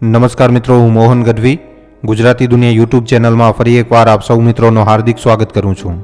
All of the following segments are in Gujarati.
નમસ્કાર મિત્રો, હું મોહન ગઢવી ગુજરાતી દુનિયા યુટ્યુબ ચેનલમાં ફરી એકવાર આપ સૌ મિત્રોનો હાર્દિક સ્વાગત કરું છું.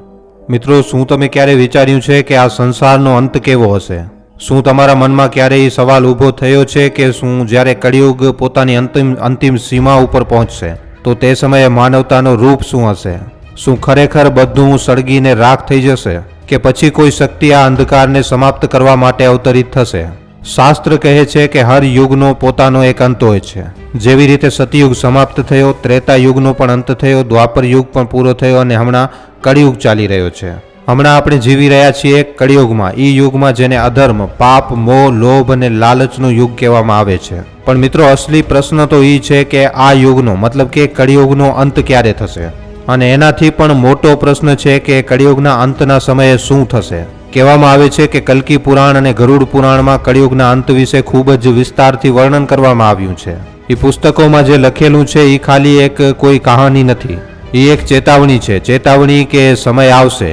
મિત્રો, શું તમે ક્યારે વિચાર્યું છે કે આ સંસારનો અંત કેવો હશે? શું તમારા મનમાં ક્યારેય સવાલ ઊભો થયો છે કે શું જ્યારે કળિયુગ પોતાની અંતિમ સીમા ઉપર પહોંચશે તો તે સમયે માનવતાનો રૂપ શું હશે? શું ખરેખર બધું સળગીને રાખ થઈ જશે કે પછી કોઈ શક્તિ આ અંધકારને સમાપ્ત કરવા માટે અવતરિત થશે? શાસ્ત્ર કહે છે કે હર યુગનો પોતાનો એક અંત હોય છે. જેવી રીતે સતયુગ સમાપ્ત થયો, ત્રેતા યુગનો પણ અંત થયો, દ્વાપર યુગ પણ પૂરો થયો અને હમણાં કળિયુગ ચાલી રહ્યો છે. હમણાં આપણે જીવી રહ્યા છીએ કળિયુગમાં, એ યુગમાં જેને અધર્મ, પાપ, મોહ, લોભ અને લાલચનો યુગ કહેવામાં આવે છે. પણ મિત્રો, અસલી પ્રશ્ન તો એ છે કે આ યુગનો મતલબ કે કળિયુગનો અંત ક્યારે થશે? અને એનાથી પણ મોટો પ્રશ્ન છે કે કળિયુગના અંતના સમયે શું થશે? કહેવામાં આવે છે કે કલ્કી પુરાણ અને ગરુડ પુરાણમાં કળિયુગના અંત વિશે ખૂબ જ વિસ્તારથી વર્ણન કરવામાં આવ્યું છે. એ પુસ્તકોમાં જે લખેલું છે એ ખાલી એક કોઈ કહાની નથી, એ એક ચેતવણી છે. ચેતવણી કે સમય આવશે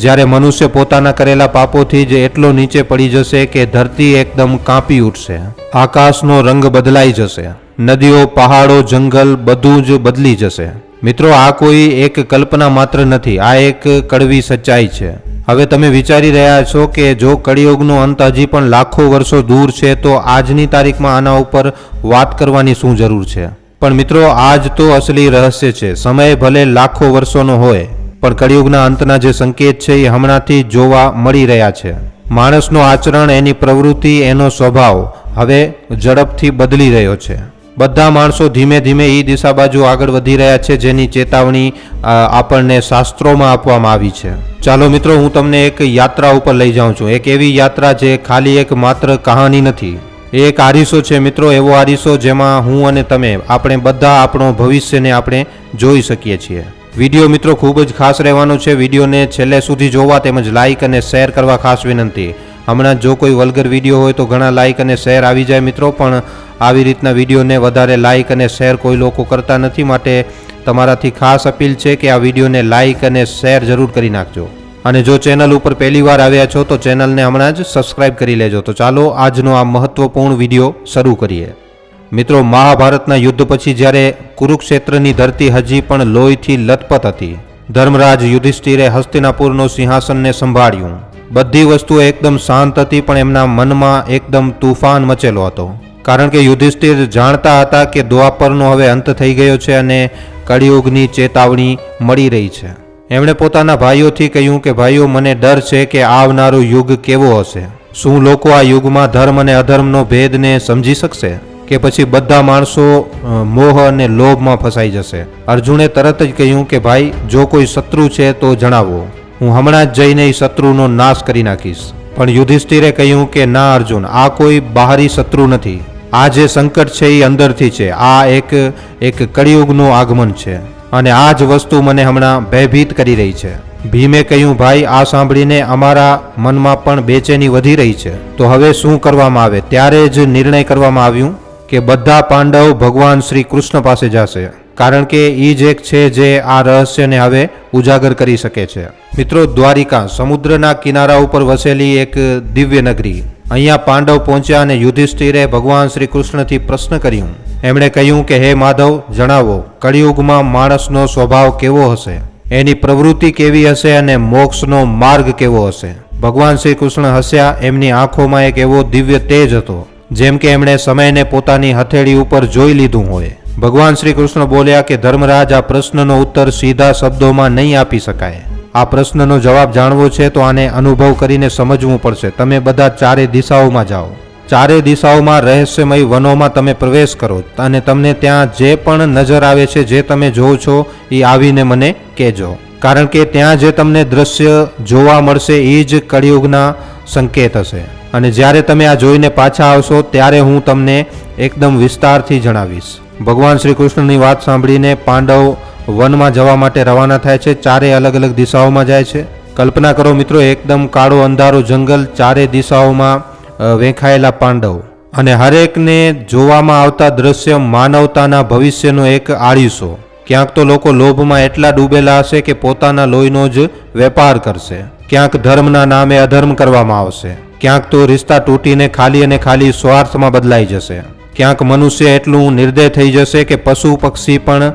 જ્યારે મનુષ્ય પોતાના કરેલા પાપોથી જ એટલો નીચે પડી જશે કે ધરતી એકદમ કાંપી ઉઠશે, આકાશનો રંગ બદલાઈ જશે, નદીઓ, પહાડો, જંગલ બધું જ બદલી જશે. મિત્રો, આ કોઈ એક કલ્પના માત્ર નથી, આ એક કડવી સચ્ચાઈ છે. હવે તમે વિચારી રહ્યા છો કે જો કળિયુગનો અંત હજી પણ લાખો વર્ષો દૂર છે તો આજની તારીખમાં આના ઉપર વાત કરવાની શું જરૂર છે? પણ મિત્રો, આજ તો અસલી રહસ્ય છે. સમય ભલે લાખો વર્ષોનો હોય પણ કળિયુગના અંતના જે સંકેત છે એ હમણાંથી જોવા મળી રહ્યા છે. માણસનો આચરણ, એની પ્રવૃત્તિ, એનો સ્વભાવ હવે ઝડપથી બદલી રહ્યો છે. બધા માણસો ધીમે ધીમે એ દિશા બાજુ આગળ વધી રહ્યા છે જેની ચેતવણી આપણને શાસ્ત્રોમાં આપવામાં આવી છે. ચાલો મિત્રો, હું તમને એક યાત્રા ઉપર લઈ જાઉં છું. એક એવી યાત્રા જે ખાલી એક માત્ર કહાની નથી, એ એક આરીસો છે મિત્રો. એવો આરીસો જેમાં હું અને તમે, આપણે બધા આપણો ભવિષ્યને આપણે જોઈ શકીએ છીએ. વિડીયો મિત્રો ખૂબ જ ખાસ રહેવાનો છે. વિડીયોને છેલ્લે સુધી જોવા તેમજ લાઇક અને શેર કરવા ખાસ વિનંતી. હમણાં જો કોઈ વલ્ગર વિડીયો હોય તો ઘણા લાઇક અને શેર આવી જાય મિત્રો, પણ આવી રીતના વિડીયોને વધારે લાઇક અને શેર કોઈ લોકો કરતા નથી. માટે તમારાથી ખાસ અપીલ છે કે આ વિડીયોને લાઇક અને શેર જરૂર કરી નાખજો. અને જો ચેનલ ઉપર પહેલી વાર આવ્યા છો તો ચેનલને હમણાં જ સબસ્ક્રાઇબ કરી લેજો. તો ચાલો આજનો આ મહત્વપૂર્ણ વિડીયો શરૂ કરીએ. મિત્રો, મહાભારતના યુદ્ધ પછી જ્યારે કુરુક્ષેત્રની ધરતી હજી પણ લોહીથી લથપથ હતી, ધર્મરાજ યુધિષ્ઠિરે હસ્તિનાપુરનો સિંહાસનને સંભાળ્યું. બધી વસ્તુઓ એકદમ શાંત હતી પણ એમના મનમાં એકદમ તૂફાન મચેલો હતો. કારણ કે યુધિષ્ઠિર જાણતા હતા કે દ્વાપરનો હવે અંત થઈ ગયો છે અને કળિયુગની ચેતવણી મળી રહી છે. એમણે પોતાના ભાઈઓથી કહ્યું કે ભાઈઓ, મને ડર છે કે આવનારો યુગ કેવો હશે. શું લોકો આ યુગમાં ધર્મ અને અધર્મનો ભેદને સમજી શકશે કે પછી બધા માણસો મોહ અને લોભમાં ફસાઈ જશે? અર્જુને તરત જ કહ્યું કે ભાઈ, જો કોઈ શત્રુ છે તો જણાવો, હું હમણાં જ જઈને એ શત્રુનો નાશ કરી નાખીશ. પણ યુધિષ્ઠિરે કહ્યું કે ના અર્જુન, આ કોઈ બહારી શત્રુ નથી, આ જે સંકટ છે એ અંદરથી છે. આ એક કળિયુગનું આગમન છે અને આ જ વસ્તુ મને હમણાં ભયભીત કરી રહી છે. ભીમે કહ્યું, ભાઈ, આ સાંભળીને અમારા મનમાં પણ બેચેની વધી રહી છે. તો હવે શું કરવામાં આવે? ત્યારે જ નિર્ણય કરવામાં આવ્યું કે બધા પાંડવ ભગવાન શ્રી કૃષ્ણ પાસે જશે, કારણ કે એ જ એક છે જે આ રહસ્યને હવે ઉજાગર કરી શકે છે. મિત્રો, દ્વારિકા સમુદ્રના કિનારા ઉપર વસેલી એક દિવ્ય નગરી. અહીંયા પાંડવ પહોંચ્યા અને યુધિષ્ઠિરે ભગવાન શ્રી કૃષ્ણથી પ્રશ્ન કર્યું. એમણે કહ્યું કે હે માધવ, જણાવો, કળિયુગમાં માણસનો સ્વભાવ કેવો હશે, એની પ્રવૃત્તિ કેવી હશે અને મોક્ષનો માર્ગ કેવો હશે? ભગવાન શ્રી કૃષ્ણ હસ્યા. એમની આંખોમાં એક એવો દિવ્ય તેજ હતો જેમ કે એમણે સમયને પોતાની હથેળી ઉપર જોઈ લીધું હોય. ભગવાન શ્રી કૃષ્ણ બોલ્યા કે ધર્મરાજ, આ પ્રશ્નનો ઉત્તર સીધા શબ્દોમાં નહીં આપી શકાય. આ પ્રશ્નનો જવાબ જાણવો છે તો આને અનુભવ કરીને સમજવું પડશે. તમે બધા ચારે દિશાઓમાં જાઓ, ચારે દિશાઓમાં રહસ્યમય વનોમાં તમે પ્રવેશ કરો અને તમને ત્યાં જે પણ નજર આવે છે, જે તમે જોવો છો, એ આવીને મને કહેજો. કારણ કે ત્યાં જે તમને દ્રશ્ય જોવા મળશે એ જ કળિયુગના સંકેત હશે. અને જ્યારે તમે આ જોઈને પાછા આવશો ત્યારે હું તમને એકદમ વિસ્તારથી જણાવીશ. ભગવાન શ્રી કૃષ્ણની વાત સાંભળીને પાંડવ વનમાં જવા માટે રવાના થાય છે. ચારે અલગ અલગ દિશાઓમાં જાય છે. કલ્પના કરો મિત્રો, એકદમ કાળો અંધારો જંગલ, ચારે દિશાઓમાં વેખાયેલા પાંડવ, અને હરેકને જોવામાં આવતા દ્રશ્ય માનવતાના ભવિષ્યનો એક આળીસો. ક્યાંક તો લોકો લોભમાં એટલા ડૂબેલા હશે કે પોતાના લોહીનો જ વેપાર કરશે, ક્યાંક ધર્મના નામે અધર્મ કરવામાં આવશે, ક્યાંક તો રિશ્તા તૂટીને ખાલી અને ખાલી સ્વાર્થમાં બદલાઈ જશે. ક્યાંક મનુષ્ય એટલું નિર્દય થઈ જશે કે પશુ પક્ષી પણ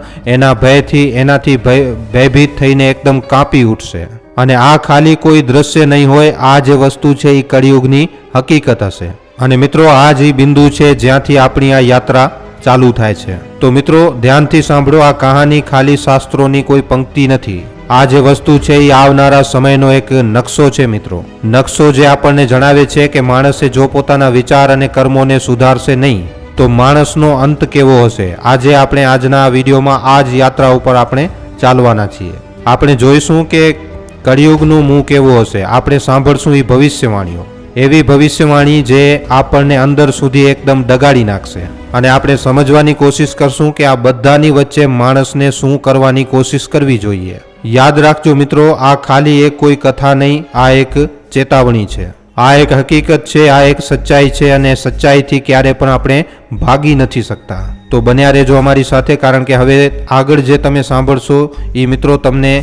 એનાથી ભયભીત થઈને એકદમ કાપી ઉઠશે. અને આ ખાલી કોઈ દ્રશ્ય નહીં હોય, આ જે વસ્તુ છે એ કળિયુગની હકીકત હશે. અને મિત્રો, આ જ બિંદુ છે જ્યાંથી આપણી આ યાત્રા ચાલુ થાય છે. તો મિત્રો, ધ્યાનથી સાંભળો, આ કહાની ખાલી શાસ્ત્રોની કોઈ પંક્તિ નથી. આ જે વસ્તુ છે એ આવનારા સમયનો એક નકશો છે મિત્રો. નકશો જે આપણને જણાવે છે કે માણસે જો પોતાના વિચાર અને કર્મોને સુધારશે નહીં તો માણસનો અંત કેવો હશે. આજે આપણે આજના વિડીયોમાં આ જ યાત્રા ઉપર આપણે ચાલવાના છીએ. આપણે જોઈશું કે કળિયુગનું મું કેવું હશે. આપણે સાંભળશું એ ભવિષ્યવાણીઓ, એવી ભવિષ્યવાણી જે આપણને અંદર સુધી એકદમ ડગાડી નાખશે. અને આપણે સમજવાની કોશિશ કરશું કે આ બધાની વચ્ચે માણસને શું કરવાની કોશિશ કરવી જોઈએ. યાદ રાખજો મિત્રો, આ ખાલી એક કોઈ કથા નહીં, આ એક ચેતવણી છે, આ એક હકીકત છે, આ એક સચ્ચાઈ છે. અને સચ્ચાઈથી ક્યારે પણ આપણે ભાગી નથી શકતા. તો બન્યા રહેજો અમારી સાથે, કારણ કે હવે આગળ જે તમે સાંભળશો એ મિત્રો તમને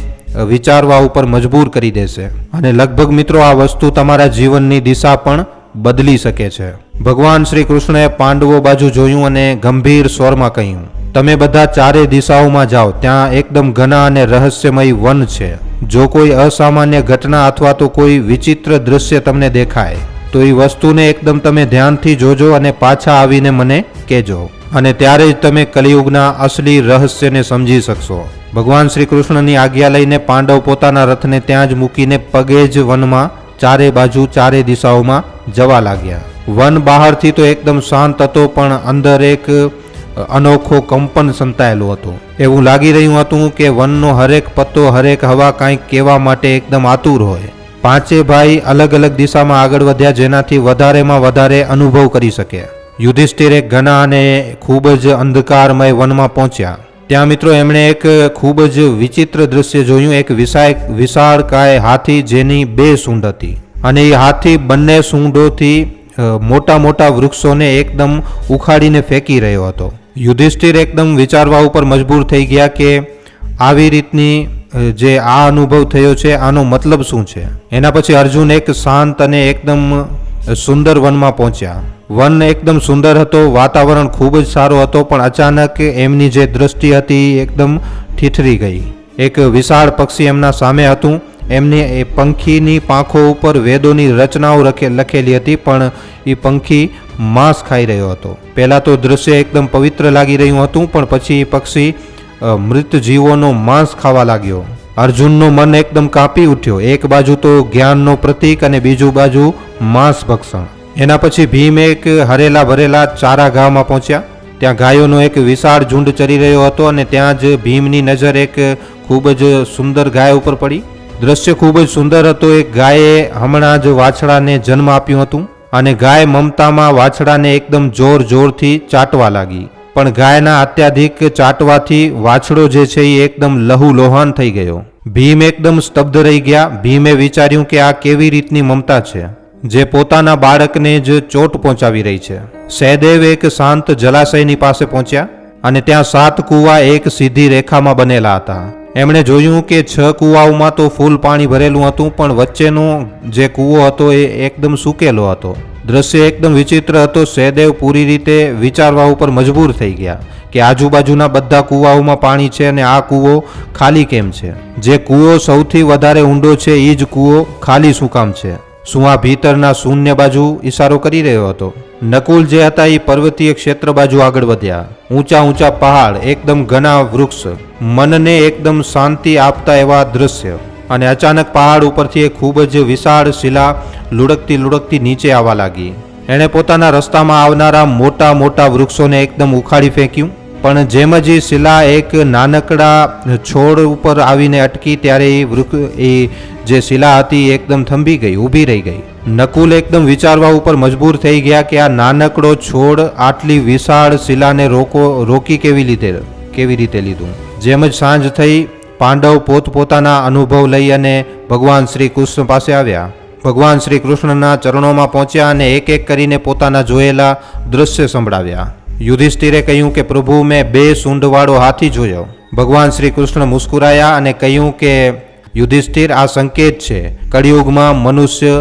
વિચારવા ઉપર મજબૂર કરી દેશે. અને લગભગ મિત્રો આ વસ્તુ તમારા જીવનની દિશા પણ બદલી શકે છે. ભગવાન શ્રી કૃષ્ણએ પાંડવો બાજુ જોયું અને ગંભીર સ્વરમાં કહ્યું, તમે બધા ચારે દિશાઓમાં જાઓ, ત્યાં એકદમ ઘના અને રહસ્યમય વન છે. જો કોઈ અસામાન્ય ઘટના અથવા તો કોઈ વિચિત્ર દૃશ્ય તમને દેખાય તો એ વસ્તુને એકદમ તમે ધ્યાનથી જોજો અને પાછા આવીને મને કહેજો. અને ત્યારે જ તમે કલિયુગના અસલી રહસ્યને સમજી શકશો. ભગવાન શ્રી કૃષ્ણની આજ્ઞા લઈને પાંડવ પોતાના રથને ત્યાં જ મૂકીને પગે જ વનમાં ચારે બાજુ ચારે દિશાઓમાં જવા લાગ્યા. વન બહારથી તો એકદમ શાંત હતો, પણ અંદર એક અનોખો કંપન સંતાયેલું હતું. એવું લાગી રહ્યું હતું કે વનનો હરેક પત્તો, હરેક હવા કાંઈક કહેવા માટે એકદમ આતુર હોય. પાંચે ભાઈ અલગ અલગ દિશામાં આગળ વધ્યા, જેનાથી વધારેમાં વધારે અનુભવ કરી શકે. યુધિષ્ઠિર એક ઘણા અને ખૂબ જ અંધકારમય વનમાં પહોંચ્યા. ત્યાં મિત્રો એમણે એક ખૂબ જ વિચિત્ર દૃશ્ય જોયું. એક વિશાળકાય હાથી, જેની 2 સૂંઢ હતી. અને એ હાથી બંને સૂંઢોથી મોટા મોટા વૃક્ષોને એકદમ ઉખાડીને ફેંકી રહ્યો હતો. યુધિષ્ઠિર એકદમ વિચારવા ઉપર મજબૂર થઈ ગયા કે આવી રીતની જે આ અનુભવ થયો છે આનો મતલબ શું છે. એના પછી અર્જુન એક શાંત અને એકદમ સુંદર વનમાં પહોંચ્યા. વન એકદમ સુંદર હતો, વાતાવરણ ખૂબ જ સારો હતો, પણ અચાનક એમની જે દ્રષ્ટિ હતી એકદમ ઠીઠરી ગઈ. એક વિશાળ પક્ષી એમના સામે હતું. એમની એ પંખીની પાંખો ઉપર વેદોની રચનાઓ લખેલી હતી, પણ એ પંખી માંસ ખાઈ રહ્યો હતો. પહેલાં તો દ્રશ્ય એકદમ પવિત્ર લાગી રહ્યું હતું, પણ પછી એ પક્ષી મૃત જીવોનો માંસ ખાવા લાગ્યો. અર્જુનનું મન એકદમ કાપી ઉઠ્યો. એક બાજુ તો જ્ઞાનનો પ્રતીક અને બીજું બાજુ માંસ ભક્ષણ. એના પછી ભીમ એક હરેલા ભરેલા ચારા ગામમાં પહોંચ્યા. ત્યાં ગાયોનો એક વિશાળ ઝુંડ ચરી રહ્યો હતો અને ત્યાં જ ભીમની નજર એક ખૂબ જ સુંદર ગાય ઉપર પડી. દ્રશ્ય ખૂબ જ સુંદર હતો. એક ગાયે હમણાં જ વાછડાને જન્મ આપ્યું હતું અને ગાય મમતામાં વાછડાને એકદમ જોરથી ચાટવા લાગી. પણ ગાયના અત્યાધિક ચાટવાથી વાછડો જે છે એ એકદમ લહુલોહાન થઈ ગયો. ભીમ એકદમ સ્તબ્ધ રહી ગયા. ભીમે વિચાર્યું કે આ કેવી રીતની મમતા છે જે પોતાના બાળકને જ ચોટ પહોંચાડી રહી છે. સહદેવ એક શાંત જલાશયની પાસે પહોંચ્યા અને ત્યાં 7 કૂવા એક સીધી રેખામાં બનેલા હતા. એમણે જોયું કે 6 કૂવાઓમાં તો ફૂલ પાણી ભરેલું હતું, પણ વચ્ચેનો જે કૂવો હતો એ એકદમ સૂકેલો હતો. દ્રશ્ય એકદમ વિચિત્ર હતો. સહદેવ પૂરી રીતે વિચારવા ઉપર મજબૂર થઈ ગયા કે આજુબાજુના બધા કૂવાઓમાં પાણી છે અને આ કૂવો ખાલી કેમ છે? જે કૂવો સૌથી વધારે ઊંડો છે એ જ કૂવો ખાલી શું કામ છે? શું આ ભીતરના શૂન્ય બાજુ ઈશારો કરી રહ્યો હતો? નકુલ જે હતા એ પર્વતીય ક્ષેત્ર બાજુ આગળ વધ્યા. ઊંચા ઊંચા પહાડ, એકદમ ઘણા વૃક્ષ, મનને એકદમ શાંતિ આપતા એવા દ્રશ્ય. અને અચાનક પહાડ ઉપરથી એક ખૂબ જ વિશાળ શિલા લુડકતી નીચે આવવા લાગી. એણે પોતાના રસ્તામાં આવનારા મોટા મોટા વૃક્ષોને એકદમ ઉખાડી ફેંક્યું. પણ જેમ જ શિલા એક નાનકડા છોડ ઉપર આવીને અટકી ત્યારે એ જે શિલા હતી એકદમ થંભી ગઈ, ઊભી રહી ગઈ. નકુલ એકદમ વિચારવા ઉપર મજબૂર થઈ ગયા કે આ નાનકડો છોડ આટલી વિશાળ શિલાને રોકી કેવી રીતે લીધું. જેમ જ સાંજ થઈ, પાંડવ પોતપોતાના અનુભવ લઈ અને ભગવાન શ્રી કૃષ્ણ પાસે આવ્યા. ભગવાન શ્રી કૃષ્ણના ચરણોમાં પહોંચ્યા અને એક એક કરીને પોતાના જોયેલા દૃશ્ય સંભળાવ્યા. યુધિષ્ઠિરે કહ્યું કે પ્રભુ, મેં 2 સૂંઢવાળો હાથી જોયો. ભગવાન શ્રી કૃષ્ણ મુસ્કુરાયા અને કહ્યું કે યુધિષ્ઠિર, આ સંકેત છે કળિયુગમાં મનુષ્ય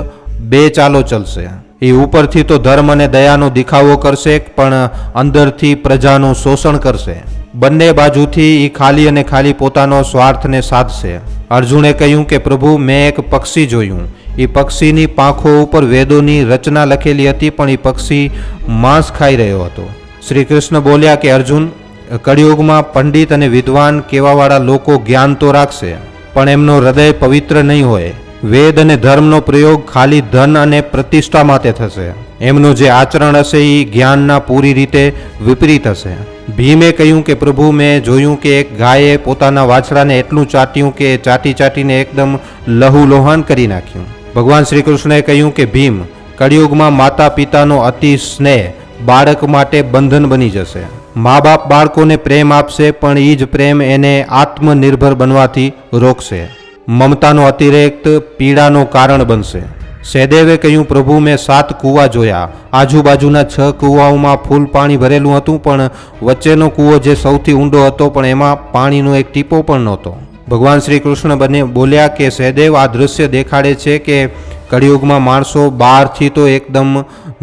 2 ચાલો ચલશે. એ ઉપરથી તો ધર્મ અને દયાનો દેખાવો કરશે, પણ અંદરથી પ્રજાનું શોષણ કરશે. બંને બાજુથી એ ખાલી અને ખાલી પોતાનો સ્વાર્થને સાધશે. અર્જુને કહ્યું કે પ્રભુ, મેં એક પક્ષી જોયું. એ પક્ષીની પાંખો ઉપર વેદોની રચના લખેલી હતી, પણ એ પક્ષી માંસ ખાઈ રહ્યો હતો. શ્રી કૃષ્ણ બોલ્યા કે અર્જુન, કળિયુગમાં પંડિત અને વિદ્વાન કહેવાવાળા લોકો જ્ઞાન તો રાખશે, પણ એમનો હૃદય પવિત્ર નહીં હોય. વેદ અને ધર્મનો પ્રયોગ ખાલી ધન અને પ્રતિષ્ઠા માટે થશે. એમનું જે આચરણ હશે એ જ્ઞાનના પૂરી રીતે વિપરીત હશે. ભીમે કહ્યું કે પ્રભુ, મેં જોયું કે એક ગાયે પોતાના વાછડાને એટલું ચાટ્યું કે ચાટી ચાટીને એકદમ લહુલોહાન કરી નાખ્યું. ભગવાન શ્રી કૃષ્ણએ કહ્યું કે ભીમ, કળિયુગમાં માતા પિતાનો અતિ સ્નેહ બાળક માટે બંધન બની જશે. મા બાપ બાળકોને પ્રેમ આપશે, પણ એ જ પ્રેમ એને આત્મનિર્ભર બનવાથી રોકશે. મમતાનો અતિરેક પીડાનું કારણ બનશે. સહદેવે કહ્યું પ્રભુ, મેં 7 કૂવા જોયા. આજુબાજુના 6 કૂવાઓમાં ફૂલ પાણી ભરેલું હતું, પણ વચ્ચેનો કૂવો જે સૌથી ઊંડો હતો, પણ એમાં પાણીનો એક ટીપો પણ નહોતો. ભગવાન શ્રી કૃષ્ણ બોલ્યા કે સહદેવ, આ દૃશ્ય દેખાડે છે કે કળિયુગમાં માણસો બહારથી તો એકદમ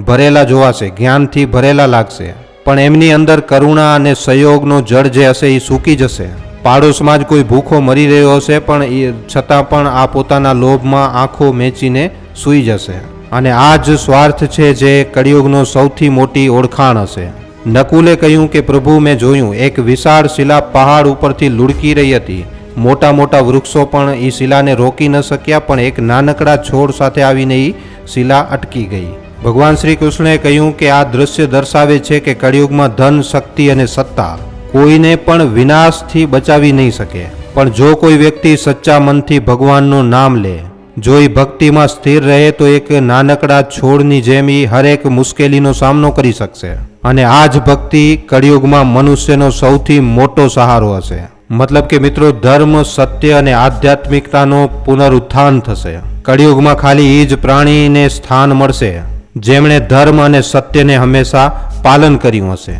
ભરેલા જોવાશે, જ્ઞાનથી ભરેલા લાગશે, પણ એમની અંદર કરુણા અને સહયોગનો જળ જે હશે એ સૂકી જશે. પાડોશમાં જ કોઈ ભૂખો મરી રહ્યો હશે, પણ એ છતાં પણ આ પોતાના લોભમાં આંખો મેચીને સૂઈ જશે. અને આ જ સ્વાર્થ છે જે કળિયુગનો સૌથી મોટી ઓળખાણ હશે. નકુલે કહ્યું કે પ્રભુ, મેં જોયું એક વિશાળ શિલા પહાડ ઉપરથી લુડકી રહી હતી. મોટા મોટા વૃક્ષો પણ એ શિલાને રોકી ન શક્યા, પણ એક નાનકડા છોડ સાથે આવીને એ શિલા અટકી ગઈ. ભગવાન શ્રી કૃષ્ણએ કહ્યું કે આ દૃશ્ય દર્શાવે છે કે કળિયુગમાં ધન, શક્તિ અને સત્તા કોઈને પણ વિનાશથી બચાવી નહીં શકે. પણ જો કોઈ વ્યક્તિ સચ્ચા મનથી ભગવાનનું નામ લે, જો એ ભક્તિમાં સ્થિર રહે, તો એક નાનકડા છોડની જેમ એ હરેક મુશ્કેલીનો સામનો કરી શકશે. અને આ જ ભક્તિ કળિયુગમાં મનુષ્યનો સૌથી મોટો સહારો હશે. મતલબ કે મિત્રો, ધર્મ, સત્ય અને આધ્યાત્મિકતાનો પુનરુત્થાન થશે. કળિયુગમાં ખાલી એ જ પ્રાણીને સ્થાન મળશે જેમણે ધર્મ અને સત્યને હંમેશા પાલન કર્યું હશે.